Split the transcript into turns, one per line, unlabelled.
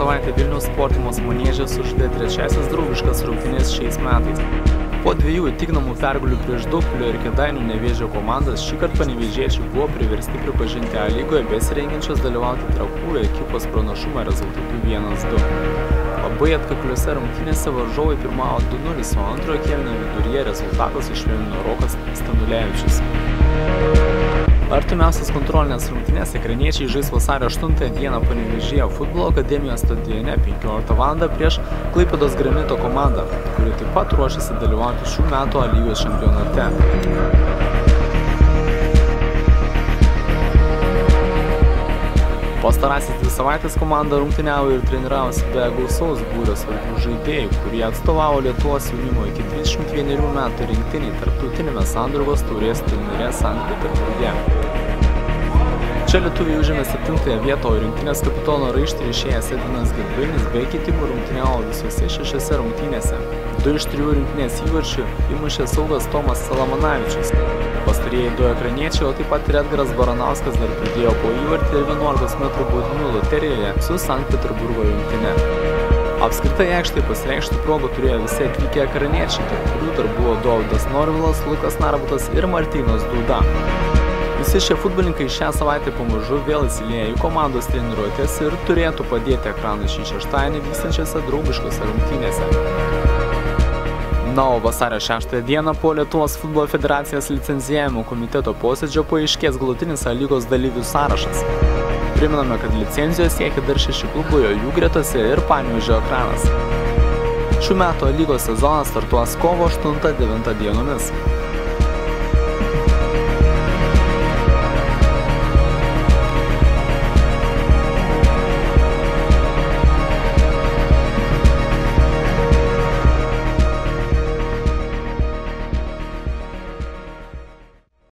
savaitę Vilniaus Sportimos Manieže sužaidė trečiasis draugiškas rungtynės šiais metais. Po dviejų įtikinamų pergalių prieš Daugpilio ir Kėdainių Nevėžio komandas šįkart panevėžiečiai buvo priversti pripažinti A lygoje besirengiančios dalyvauti Trakų ekipos pranašumą rezultatu 1-2. Labai atkakliuose rungtynėse varžovai pirmavo 2-0, o antrojo kėlinio viduryje rezultatas iššvelnino Rokas Stanulevičius. Artimiausias kontrolinės rungtynės ekraniečiai žais vasario 8 dieną Panevėžyje Futbolo akademijos stadione 15 val. Prieš Klaipėdos Granito komandą, kuri taip pat ruošiasi dalyvauti šių metų A lygos čempionate. Pastarasis 2 savaitės komanda rungtyniavo ir treniravosi be gausaus būrio svarbių žaidėjų, kurie atstovavo Lietuvos jaunimo iki 21 metų rinktiniai tarptautinėme Sandraugos taurės turnyre Sankt Peterburge. Čia lietuviai užėmė 7 vietą, o rinktinės kapitono raištį išėjęs Edvinas Gedvilnis be keitimų rungtyniavo visose 6 rungtynėse. 2 iš 3 rinktinės įvarčių įmušė saugas Tomas Salamanavičius. Pastarieji 2 ekraniečiai, o taip pat ir Edgaras Baranauskas dar pridėjo po įvartį ir 11 metrų baudinių loterijoje su Sankt Peterburgo rinktinė. Apskritai aikštėje pasireikšti progų turėjo visi atvykę ekraniečiai, tarp kurių dar buvo Dovydas Norvilas, Lukas Narbutas ir Martynas Dūda. Visi šie futbolininkai šią savaitę pamažu vėl įsilieja į komandos treniruotes ir turėtų padėti ekranui šį šeštadienį vykstančiose draugiškose rungtynėse. Na, o vasario 6 dieną po Lietuvos futbolo federacijos licencijavimo komiteto posėdžio paaiškės galutinis A lygos dalyvių sąrašas. Priminame, kad licencijos siekia dar 6 klubų, jų gretose ir Panevėžio ekranas. Šių metų A lygos sezonas startuos kovo 8-9 dienomis.